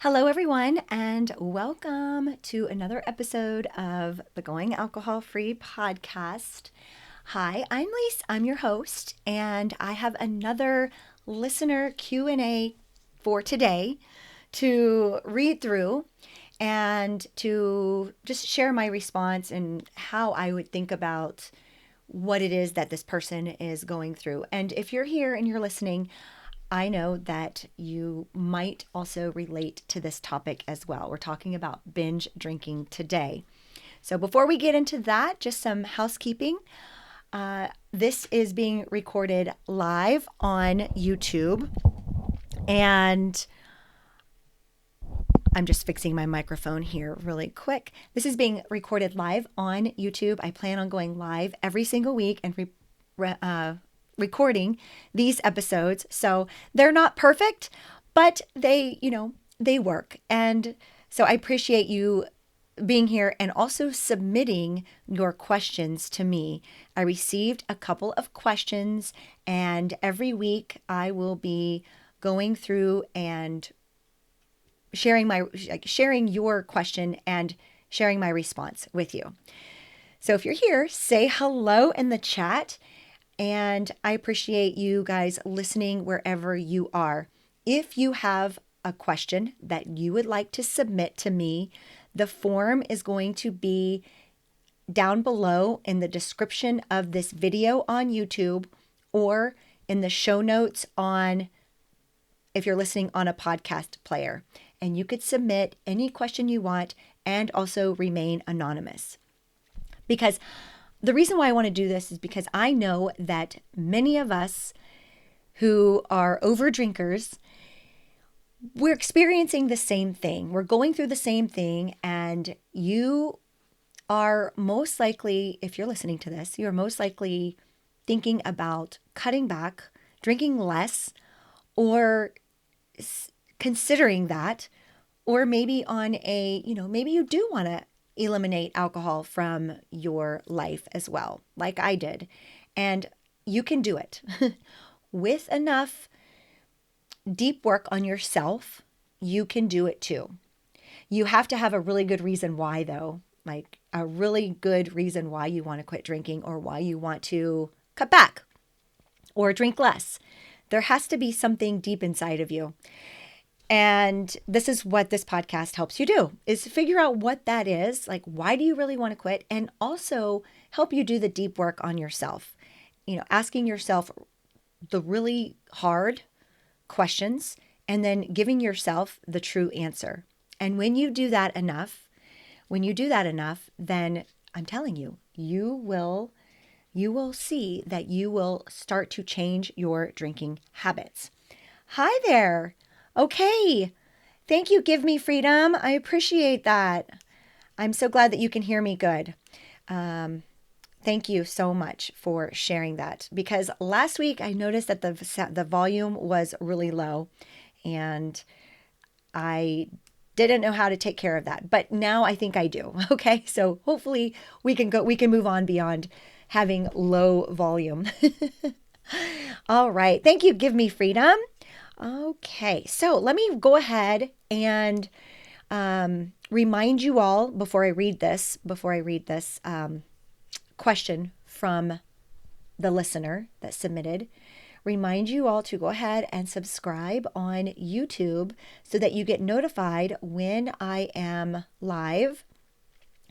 Hello, everyone, and welcome to another episode of the Going Alcohol Free podcast. Hi, I'm Lise. I'm your host, and I have another listener Q&A for today to read through and to just share my response and how I would think about what it is that this person is going through. And if you're here and you're listening, I know that you might also relate to this topic as well. We're talking about binge drinking today. So before we get into that, just some housekeeping. This is being recorded live on YouTube, and I'm just fixing my microphone here really quick. This is being recorded live on YouTube. I plan on going live every single week and recording these episodes. So they're not perfect, but they work. And so I appreciate you being here and also submitting your questions to me. I received a couple of questions, and every week I will be going through and sharing your question and sharing my response with you. So if you're here, say hello in the chat. And I appreciate you guys listening wherever you are. If you have a question that you would like to submit to me, the form is going to be down below in the description of this video on YouTube or in the show notes if you're listening on a podcast player. And you could submit any question you want and also remain anonymous. Because the reason why I want to do this is because I know that many of us who are over drinkers, we're experiencing the same thing. We're going through the same thing, and you are most likely, if you're listening to this, you're most likely thinking about cutting back, drinking less, or considering that, or maybe maybe you do want to eliminate alcohol from your life as well, like I did. And you can do it with enough deep work on yourself. You can do it too. You have to have a really good reason why, though, like a really good reason why you want to quit drinking or why you want to cut back or drink less. There has to be something deep inside of you. And this is what this podcast helps you do, is figure out what that is. Like, why do you really want to quit? And also help you do the deep work on yourself. Asking yourself the really hard questions and then giving yourself the true answer. And when you do that enough, then I'm telling you, you will see that you will start to change your drinking habits. Hi there. Okay. Thank you, Give Me Freedom. I appreciate that. I'm so glad that you can hear me good. Thank you so much for sharing that, because last week I noticed that the volume was really low and I didn't know how to take care of that, but now I think I do. Okay. So hopefully we can move on beyond having low volume. All right. Thank you, Give Me Freedom. Okay, so let me go ahead and remind you all before I read this question from the listener that submitted. Remind you all to go ahead and subscribe on YouTube so that you get notified when I am live.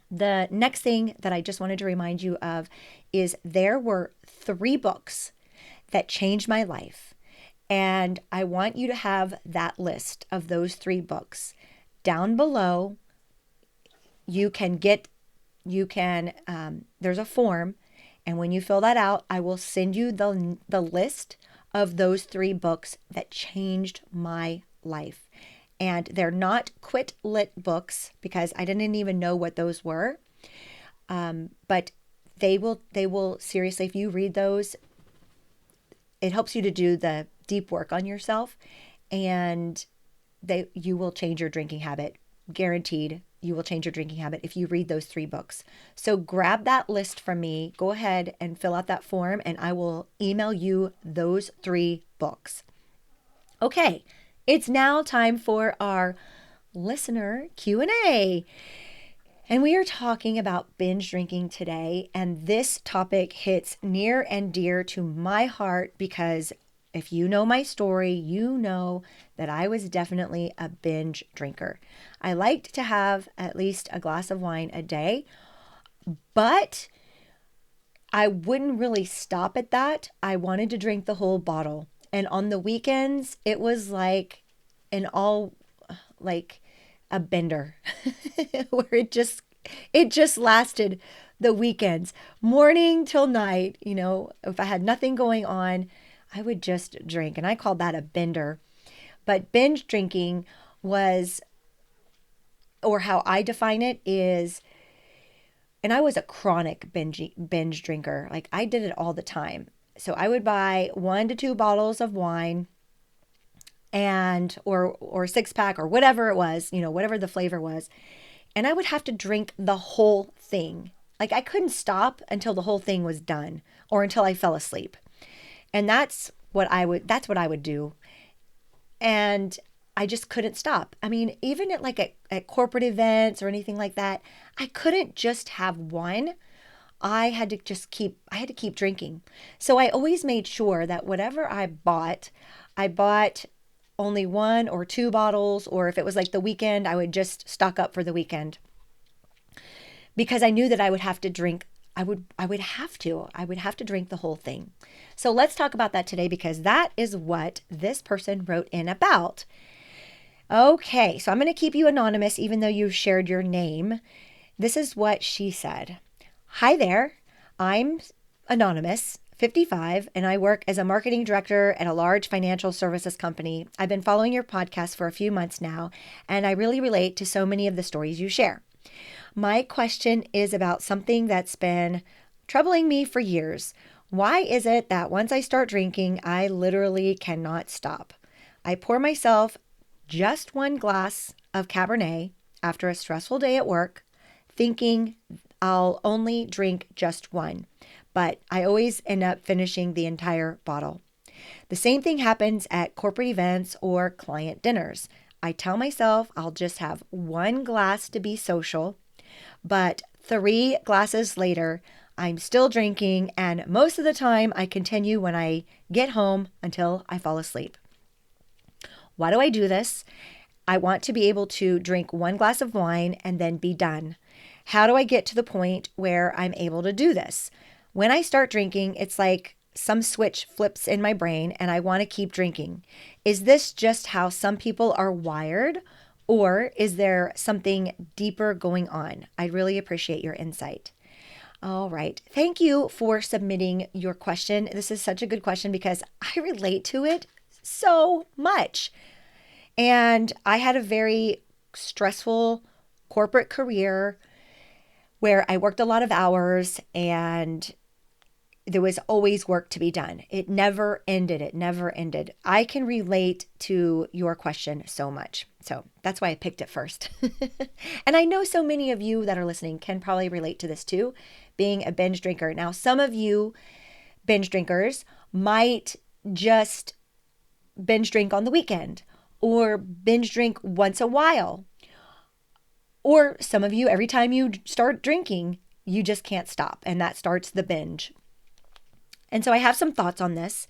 The next thing that I just wanted to remind you of is there were 3 books that changed my life. And I want you to have that list of those 3 books down below. There's a form. And when you fill that out, I will send you the list of those 3 books that changed my life. And they're not quit lit books because I didn't even know what those were. But they will seriously, if you read those, it helps you to do the deep work on yourself, and you will change your drinking habit. Guaranteed, you will change your drinking habit if you read those 3 books. So grab that list from me, go ahead and fill out that form, and I will email you those 3 books. Okay, it's now time for our listener Q&A. And we are talking about binge drinking today, and this topic hits near and dear to my heart because if you know my story, you know that I was definitely a binge drinker. I liked to have at least a glass of wine a day, but I wouldn't really stop at that. I wanted to drink the whole bottle. And on the weekends, it was like like a bender where it just lasted the weekends, morning till night. If I had nothing going on, I would just drink. And I called that a bender. But binge drinking was, or how I define it is, and I was a chronic binge drinker. Like I did it all the time. So I would buy 1 to 2 bottles of wine and or 6-pack or whatever it was, whatever the flavor was, and I would have to drink the whole thing. Like I couldn't stop until the whole thing was done or until I fell asleep. And that's what I would do. And I just couldn't stop. I mean, even at corporate events or anything like that, I couldn't just have one. I had to keep drinking. So I always made sure that whatever I bought only 1 or 2 bottles, or if it was like the weekend, I would just stock up for the weekend because I knew that I would have to drink. I would have to drink the whole thing. So let's talk about that today because that is what this person wrote in about. Okay, so I'm going to keep you anonymous even though you've shared your name. This is what she said. Hi there, I'm anonymous, 55, and I work as a marketing director at a large financial services company. I've been following your podcast for a few months now, and I really relate to so many of the stories you share. My question is about something that's been troubling me for years. Why is it that once I start drinking, I literally cannot stop? I pour myself just 1 glass of Cabernet after a stressful day at work, thinking I'll only drink just 1, but I always end up finishing the entire bottle. The same thing happens at corporate events or client dinners. I tell myself I'll just have 1 glass to be social, but 3 glasses later, I'm still drinking, and most of the time I continue when I get home until I fall asleep. Why do I do this? I want to be able to drink 1 glass of wine and then be done. How do I get to the point where I'm able to do this? When I start drinking, it's like some switch flips in my brain and I want to keep drinking. Is this just how some people are wired, or is there something deeper going on? I'd really appreciate your insight. All right. Thank you for submitting your question. This is such a good question because I relate to it so much. And I had a very stressful corporate career where I worked a lot of hours and there was always work to be done. It never ended. I can relate to your question so much. So that's why I picked it first. And I know so many of you that are listening can probably relate to this too, being a binge drinker. Now, some of you binge drinkers might just binge drink on the weekend or binge drink once a while. Or some of you, every time you start drinking, you just can't stop, and that starts the binge. And so I have some thoughts on this,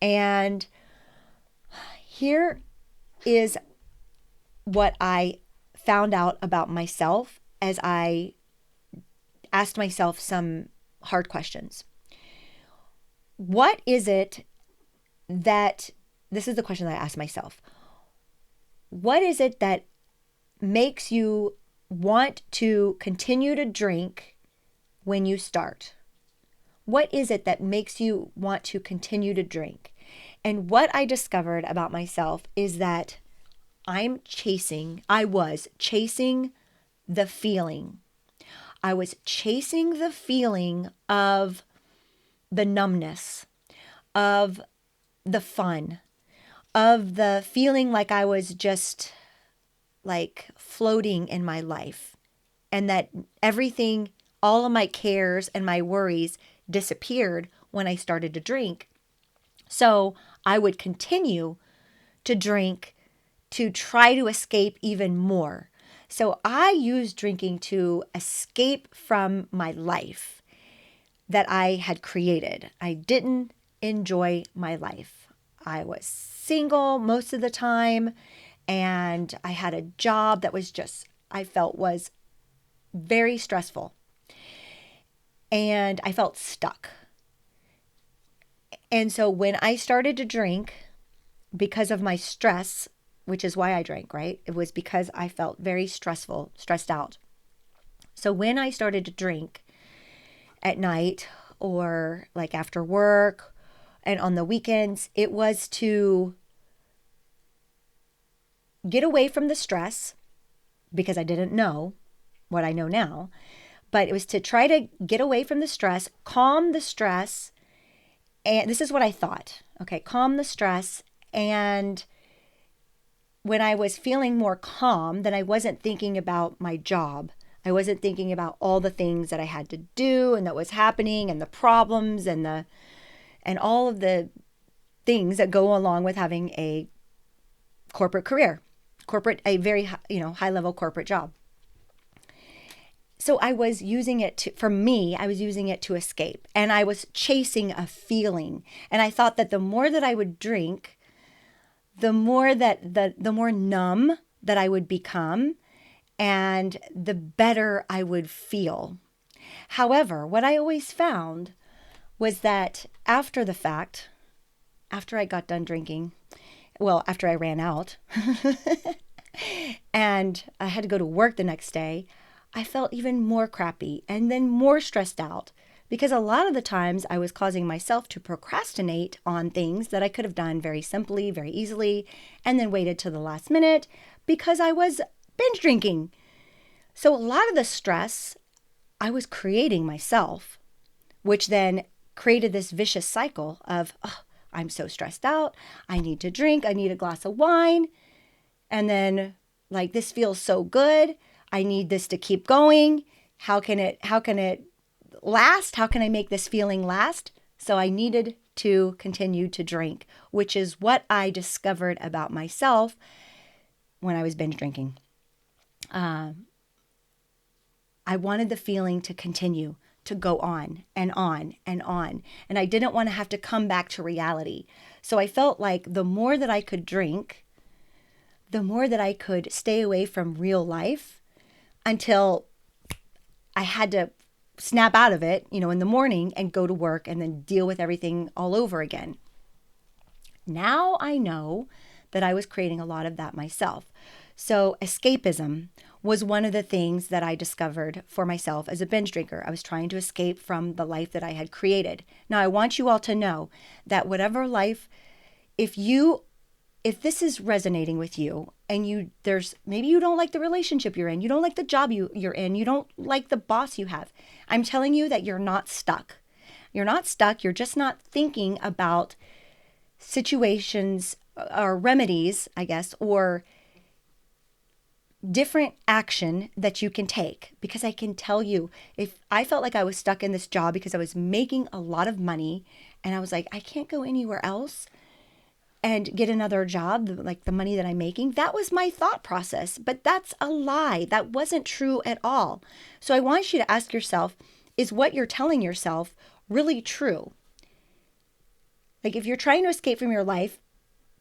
and here is what I found out about myself as I asked myself some hard questions. What is it that, this is the question that I asked myself, what is it that makes you want to continue to drink when you start? What is it that makes you want to continue to drink? And what I discovered about myself is that I was chasing the feeling. I was chasing the feeling of the numbness, of the fun, of the feeling like I was just like floating in my life, and that everything, all of my cares and my worries disappeared when I started to drink. So I would continue to drink to try to escape even more. So I used drinking to escape from my life that I had created. I didn't enjoy my life. I was single most of the time, and I had a job that was just, I felt was very stressful. And I felt stuck. And so when I started to drink because of my stress, which is why I drank, right? It was because I felt very stressed out. So when I started to drink at night or like after work and on the weekends, it was to get away from the stress because I didn't know what I know now, but it was to try to get away from the stress, calm the stress. And this is what I thought. Okay, calm the stress. And when I was feeling more calm, then I wasn't thinking about my job. I wasn't thinking about all the things that I had to do and that was happening and the problems and all of the things that go along with having a corporate career, a very high level corporate job. So I was using it I was using it to escape, and I was chasing a feeling. And I thought that the more that I would drink, the more numb that I would become, and the better I would feel. However, what I always found was that after the fact, after I got done drinking, after I ran out and I had to go to work the next day, I felt even more crappy and then more stressed out because a lot of the times I was causing myself to procrastinate on things that I could have done very simply, very easily, and then waited till the last minute because I was binge drinking. So a lot of the stress I was creating myself, which then created this vicious cycle of, oh, I'm so stressed out. I need to drink. I need a glass of wine. And then like, this feels so good. I need this to keep going. How can it last? How can I make this feeling last? So I needed to continue to drink, which is what I discovered about myself when I was binge drinking. I wanted the feeling to continue, to go on and on and on. And I didn't want to have to come back to reality. So I felt like the more that I could drink, the more that I could stay away from real life until I had to snap out of it, in the morning and go to work and then deal with everything all over again. Now I know that I was creating a lot of that myself. So escapism was one of the things that I discovered for myself as a binge drinker. I was trying to escape from the life that I had created. Now I want you all to know that whatever life, if this is resonating with you and maybe you don't like the relationship you're in, you don't like the job you're in, you don't like the boss you have, I'm telling you that you're not stuck. You're not stuck. You're just not thinking about situations or remedies, I guess, or different action that you can take. Because I can tell you, if I felt like I was stuck in this job because I was making a lot of money and I was like, I can't go anywhere else and get another job, like the money that I'm making, that was my thought process. But that's a lie. That wasn't true at all. So I want you to ask yourself, is what you're telling yourself really true? Like if you're trying to escape from your life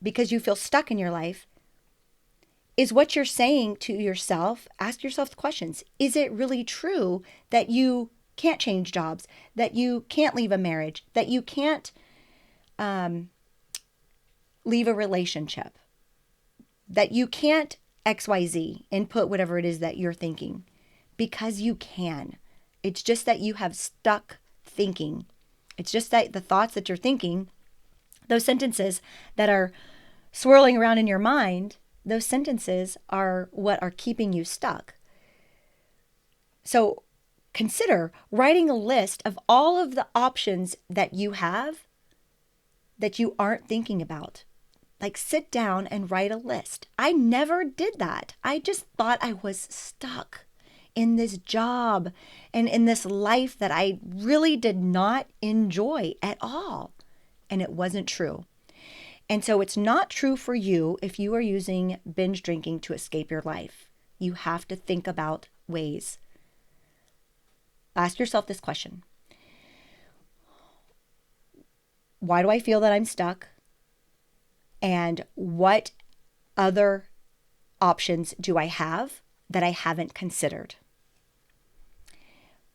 because you feel stuck in your life, is what you're saying to yourself, ask yourself the questions. Is it really true that you can't change jobs, that you can't leave a marriage, that you can't leave a relationship, that you can't XYZ, input whatever it is that you're thinking? Because you can. It's just that you have stuck thinking. It's just that the thoughts that you're thinking, those sentences that are swirling around in your mind, those sentences are what are keeping you stuck. So consider writing a list of all of the options that you have that you aren't thinking about. Like sit down and write a list. I never did that. I just thought I was stuck in this job and in this life that I really did not enjoy at all. And it wasn't true. And so it's not true for you if you are using binge drinking to escape your life. You have to think about ways. Ask yourself this question. Why do I feel that I'm stuck? And what other options do I have that I haven't considered?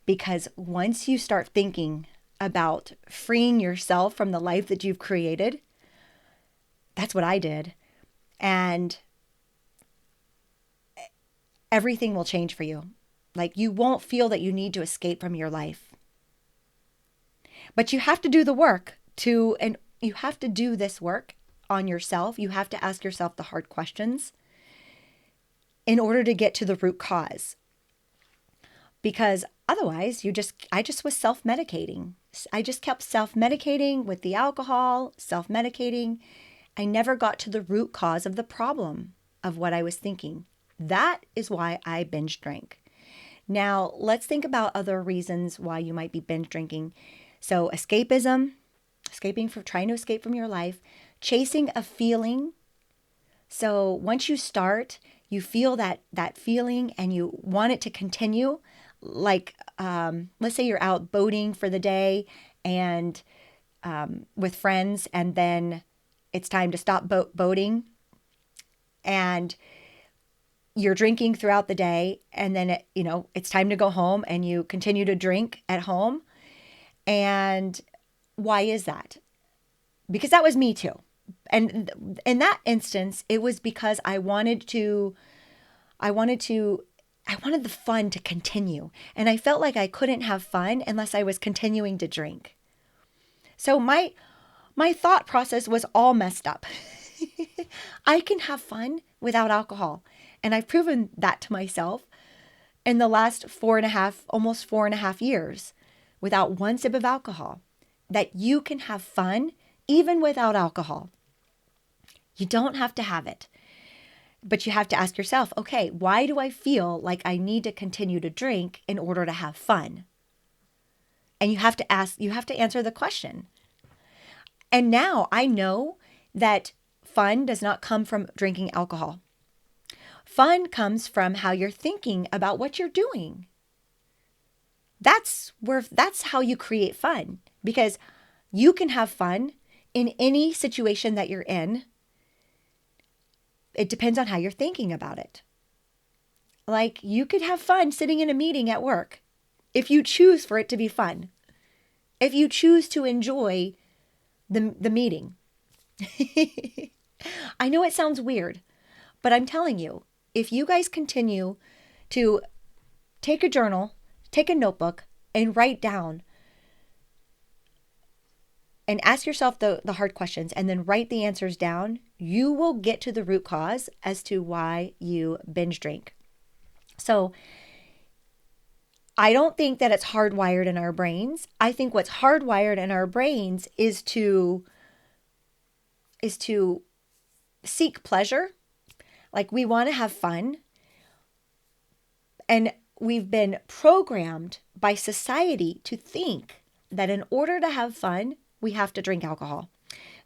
Because once you start thinking about freeing yourself from the life that you've created, that's what I did. And everything will change for you. Like, you won't feel that you need to escape from your life. But you have to do the work and you have to do this work on yourself. You have to ask yourself the hard questions in order to get to the root cause. Because otherwise, I just was self-medicating. I just kept self-medicating with the alcohol, self-medicating. I never got to the root cause of the problem of what I was thinking. That is why I binge drank. Now, let's think about other reasons why you might be binge drinking. So, escapism, trying to escape from your life, chasing a feeling. So, once you start, you feel that feeling and you want it to continue. Like, let's say you're out boating for the day and with friends, and then it's time to stop boating, and you're drinking throughout the day, and then it's time to go home, and you continue to drink at home. And why is that? Because that was me too. And in that instance, it was because I wanted the fun to continue. And I felt like I couldn't have fun unless I was continuing to drink. So my thought process was all messed up. I can have fun without alcohol. And I've proven that to myself in the last almost 4.5 years, without one sip of alcohol, that you can have fun even without alcohol. You don't have to have it. But you have to ask yourself, okay, why do I feel like I need to continue to drink in order to have fun? And you have to answer the question. And now I know that fun does not come from drinking alcohol. Fun comes from how you're thinking about what you're doing. That's how you create fun, because you can have fun in any situation that you're in. It depends on how you're thinking about it. Like, you could have fun sitting in a meeting at work if you choose for it to be fun. If you choose to enjoy the meeting. I know it sounds weird, but I'm telling you, if you guys continue to take a journal, take a notebook, and write down and ask yourself the hard questions, and then write the answers down, you will get to the root cause as to why you binge drink. So I don't think that it's hardwired in our brains. I think what's hardwired in our brains is to seek pleasure. Like, we want to have fun. And we've been programmed by society to think that in order to have fun, we have to drink alcohol.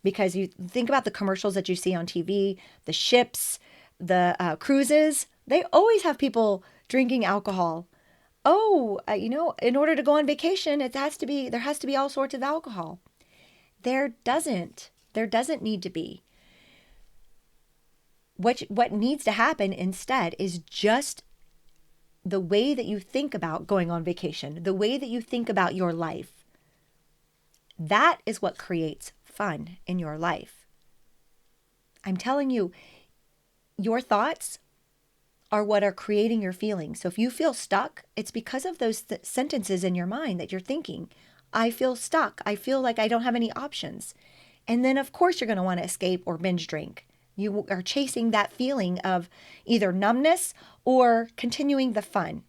Because you think about the commercials that you see on TV, the ships, the cruises, they always have people drinking alcohol. Oh, in order to go on vacation, there has to be all sorts of alcohol. There doesn't need to be. What needs to happen instead is just the way that you think about going on vacation, the way that you think about your life. That is what creates fun in your life. I'm telling you, your thoughts are what are creating your feelings. So if you feel stuck, it's because of those sentences in your mind that you're thinking. I feel stuck. I feel like I don't have any options. And then, of course, you're going to want to escape or binge drink. You are chasing that feeling of either numbness or continuing the fun.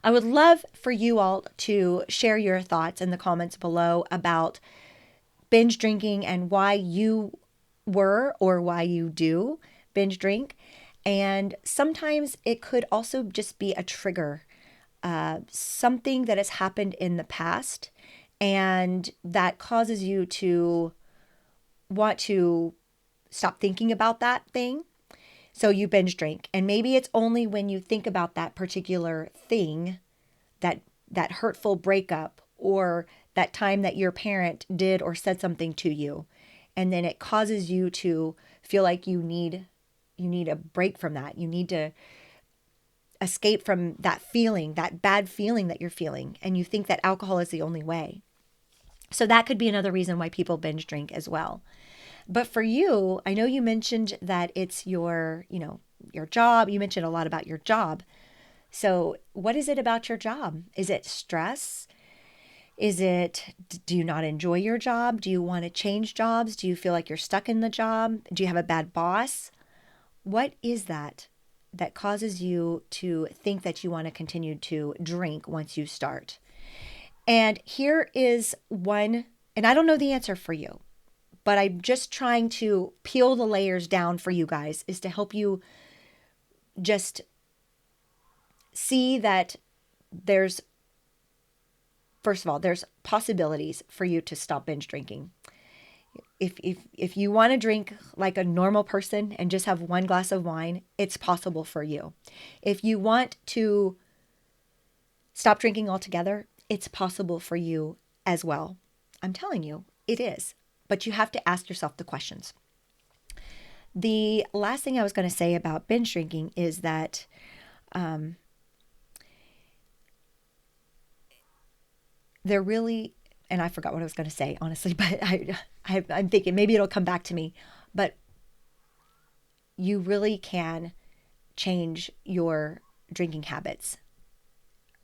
I would love for you all to share your thoughts in the comments below about binge drinking and why you were or why you do binge drink. And sometimes it could also just be a trigger, something that has happened in the past and that causes you to want to stop thinking about that thing. So you binge drink. And maybe it's only when you think about that particular thing, that hurtful breakup, or that time that your parent did or said something to you, and then it causes you to feel like you need a break from that. You need to escape from that feeling, that bad feeling that you're feeling, and you think that alcohol is the only way. So that could be another reason why people binge drink as well. But for you, I know you mentioned that it's your job. You mentioned a lot about your job. So what is it about your job? Is it stress? Do you not enjoy your job? Do you want to change jobs? Do you feel like you're stuck in the job? Do you have a bad boss? What is that causes you to think that you want to continue to drink once you start? And here is one, and I don't know the answer for you, but I'm just trying to peel the layers down for you guys, is to help you just see that first of all, there's possibilities for you to stop binge drinking. If you want to drink like a normal person and just have one glass of wine, it's possible for you. If you want to stop drinking altogether, it's possible for you as well. I'm telling you, it is. But you have to ask yourself the questions. The last thing I was going to say about binge drinking is that they're really, and I forgot what I was going to say, honestly, but I'm thinking maybe it'll come back to me. But you really can change your drinking habits.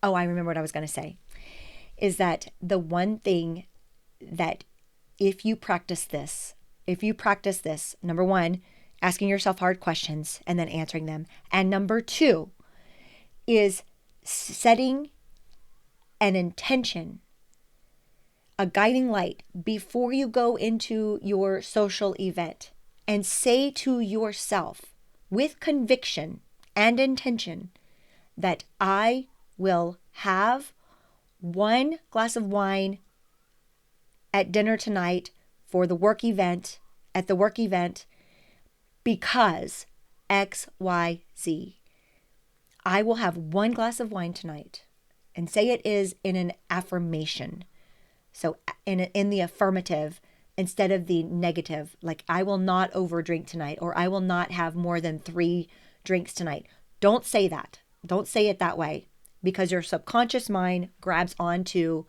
Oh, I remember what I was going to say, is that the one thing that if you practice this, number one, asking yourself hard questions and then answering them. And number two is setting an intention, a guiding light before you go into your social event, and say to yourself with conviction and intention that I will have one glass of wine at dinner tonight for the work event, because X, Y, Z. I will have one glass of wine tonight, and say it is in an affirmation. So in the affirmative instead of the negative, like I will not overdrink tonight, or I will not have more than 3 drinks tonight. Don't say that. Don't say it that way, because your subconscious mind grabs onto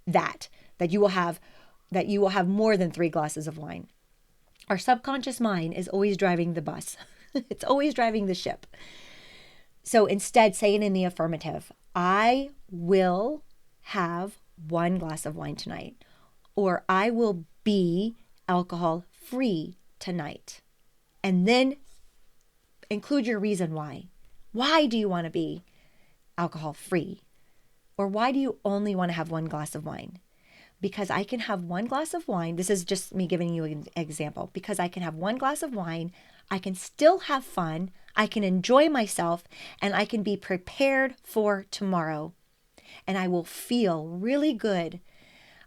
that you will have more than 3 glasses of wine. Our subconscious mind is always driving the bus. It's always driving the ship. So instead, say it in the affirmative. I will have 1 glass of wine tonight, or I will be alcohol free tonight. And then include your reason why. Why do you want to be alcohol free? Or why do you only want to have 1 glass of wine? Because I can have 1 glass of wine. This is just me giving you an example. Because I can have 1 glass of wine, I can still have fun, I can enjoy myself, and I can be prepared for tomorrow. And I will feel really good.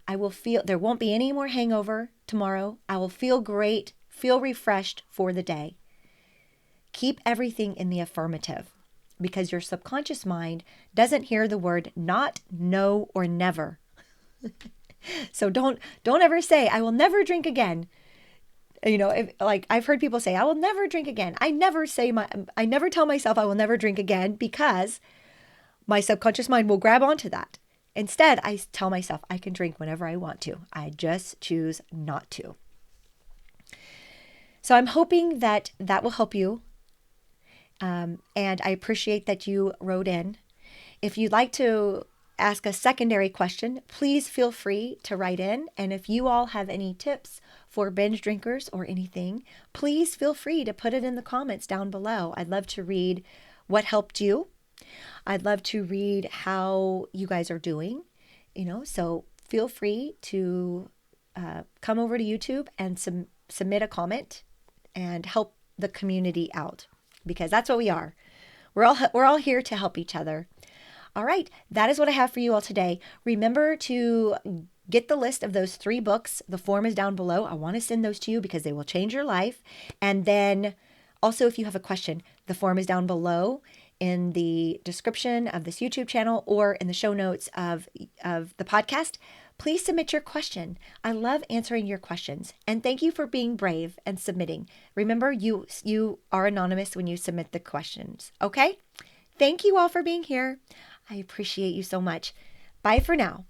There won't be any more hangover tomorrow. I will feel great, feel refreshed for the day. Keep everything in the affirmative, because your subconscious mind doesn't hear the word not, no, or never. So don't ever say, I will never drink again. I've heard people say, I will never drink again. I never tell myself I will never drink again, because my subconscious mind will grab onto that. Instead, I tell myself I can drink whenever I want to. I just choose not to. So I'm hoping that will help you. And I appreciate that you wrote in. If you'd like to ask a secondary question, please feel free to write in. And if you all have any tips for binge drinkers or anything, please feel free to put it in the comments down below. I'd love to read what helped you. I'd love to read how you guys are doing, so feel free to come over to YouTube and submit a comment and help the community out, because that's what we are. We're all here to help each other. All right, that is what I have for you all today. Remember to get the list of those 3 books. The form is down below. I want to send those to you because they will change your life. And then also, if you have a question, the form is down below in the description of this YouTube channel or in the show notes of the podcast. Please submit your question. I love answering your questions. And thank you for being brave and submitting. Remember, you are anonymous when you submit the questions. Okay? Thank you all for being here. I appreciate you so much. Bye for now.